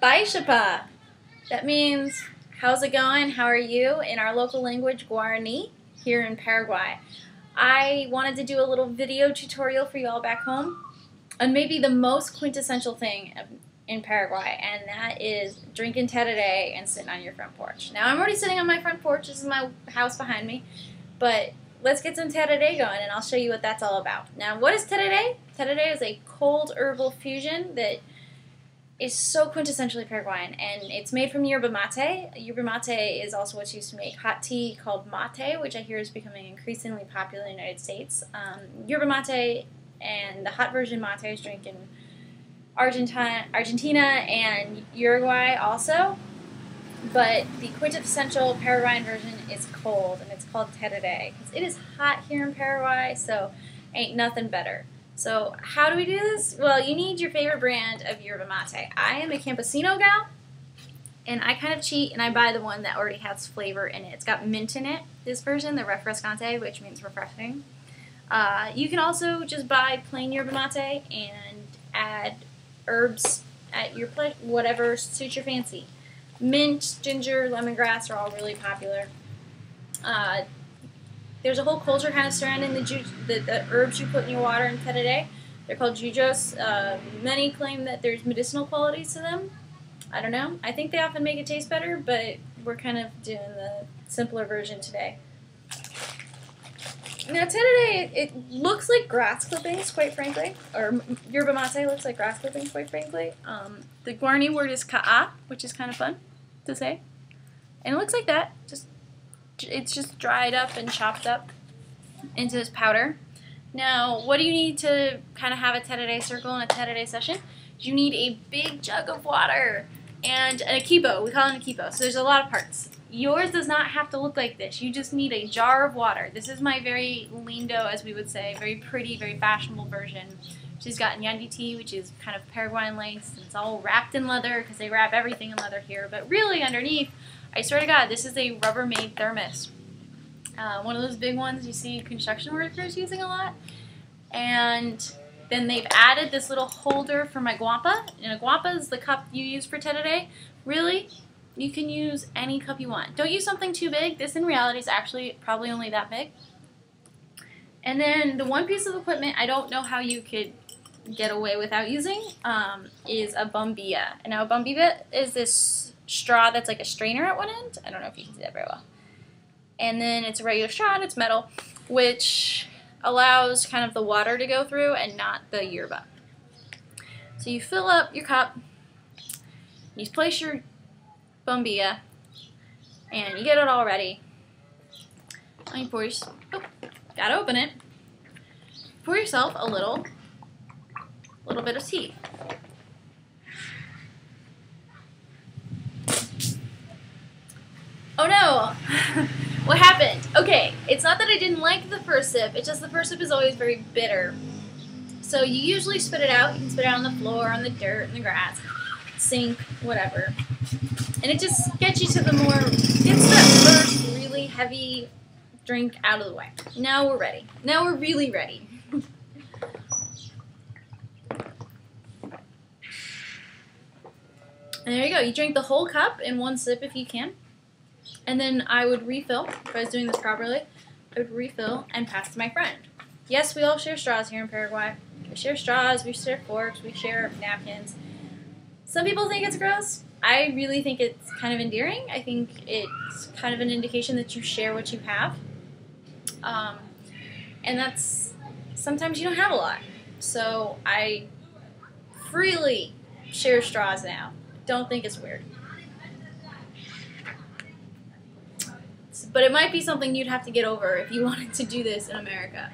Baishapa. That means, how's it going? How are you? In our local language, Guarani, here in Paraguay. I wanted to do a little video tutorial for you all back home on maybe the most quintessential thing in Paraguay, and that is drinking tereré and sitting on your front porch. Now, I'm already sitting on my front porch. This is my house behind me, but let's get some tereré going, and I'll show you what that's all about. Now, what is tereré? Tereré is a cold herbal fusion that is so quintessentially Paraguayan, and it's made from yerba mate. Yerba mate is also what's used to make hot tea called mate, which I hear is becoming increasingly popular in the United States. Yerba mate and the hot version mate is drank in Argentina and Uruguay also, but the quintessential Paraguayan version is cold, and it's called tereré because it is hot here in Paraguay, so ain't nothing better. So how do we do this? Well, you need your favorite brand of yerba mate. I am a campesino gal, and I kind of cheat, and I buy the one that already has flavor in it. It's got mint in it, this version, the refrescante, which means refreshing. You can also just buy plain yerba mate and add herbs at your plate, whatever suits your fancy. Mint, ginger, lemongrass are all really popular. There's a whole culture kind of surrounding the herbs you put in your water in tereré. They're called jujos. Many claim that there's medicinal qualities to them. I don't know. I think they often make it taste better, but we're kind of doing the simpler version today. Now, tereré, it looks like grass clippings, quite frankly, or yerba mate looks like grass clippings, quite frankly. The Guarani word is ka'a, which is kind of fun to say, and it looks like that. It's just dried up and chopped up into this powder. Now, what do you need to kind of have a tereré circle in a tereré session? You need a big jug of water and an equipo. We call it an equipo. So there's a lot of parts. Yours does not have to look like this. You just need a jar of water. This is my very lindo, as we would say, very pretty, very fashionable version. She's got nyandi tea, which is kind of Paraguayan lace, and it's all wrapped in leather because they wrap everything in leather here. But really, underneath, I swear to God, this is a Rubbermaid thermos. One of those big ones you see construction workers using a lot. And then they've added this little holder for my guampa. And a guampa is the cup you use for tereré. Really, you can use any cup you want. Don't use something too big. This in reality is actually probably only that big. And then the one piece of equipment I don't know how you could get away without using is a bombilla. And now a bombilla is this straw that's like a strainer at one end. I don't know if you can see that very well. And then it's a regular straw and it's metal, which allows kind of the water to go through and not the yerba. So you fill up your cup, you place your bombilla, and you get it all ready. And you pour gotta open it. Pour yourself a little bit of tea. Oh no! What happened? Okay, it's not that I didn't like the first sip, it's just the first sip is always very bitter. So you usually spit it out. You can spit it out on the floor, on the dirt, in the grass, sink, whatever. And it just gets that first really heavy drink out of the way. Now we're ready. Now we're really ready. And there you go. You drink the whole cup in one sip if you can. And then I would refill. If I was doing this properly, I would refill and pass to my friend. Yes, we all share straws here in Paraguay. We share straws, we share forks, we share napkins. Some people think it's gross. I really think it's kind of endearing. I think it's kind of an indication that you share what you have. And that's, sometimes you don't have a lot. So I freely share straws now. Don't think it's weird. But it might be something you'd have to get over if you wanted to do this in America.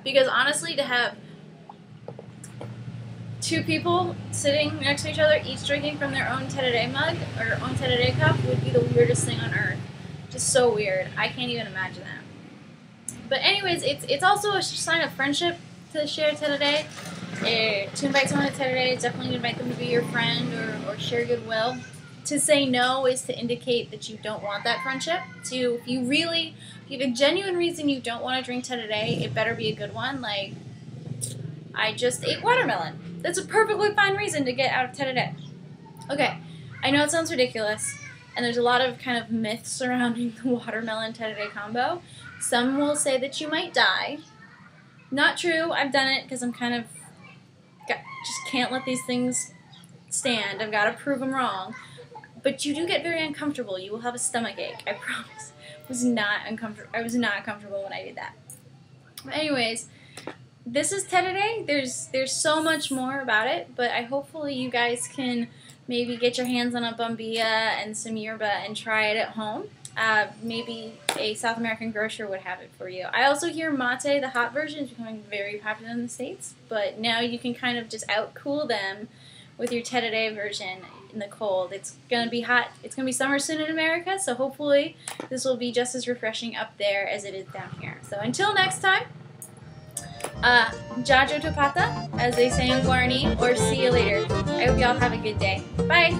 Because honestly, to have two people sitting next to each other, each drinking from their own tereré mug or own tereré cup would be the weirdest thing on earth. Just so weird. I can't even imagine that. But anyways, it's also a sign of friendship to share tereré. To invite someone to tereré, definitely invite them to be your friend or share goodwill. To say no is to indicate that you don't want that friendship. If you have a genuine reason you don't want to drink tereré, it better be a good one. Like, I just ate watermelon. That's a perfectly fine reason to get out of Terrere. Okay, I know it sounds ridiculous, and there's a lot of kind of myths surrounding the watermelon Terrere combo. Some will say that you might die. Not true. I've done it because I'm kind of just can't let these things stand. I've got to prove them wrong. But you do get very uncomfortable. You will have a stomach ache. I promise. I was not comfortable when I did that. But anyways, this is Terrere. There's so much more about it, but hopefully you guys can maybe get your hands on a bombilla and some yerba and try it at home. Maybe a South American grocer would have it for you. I also hear mate, the hot version, is becoming very popular in the States, but now you can kind of just out-cool them with your Terrere version in the cold. It's going to be hot. It's going to be summer soon in America, so hopefully this will be just as refreshing up there as it is down here. So until next time, Jajo Topata, as they say in Guarani, or see you later. I hope y'all have a good day. Bye!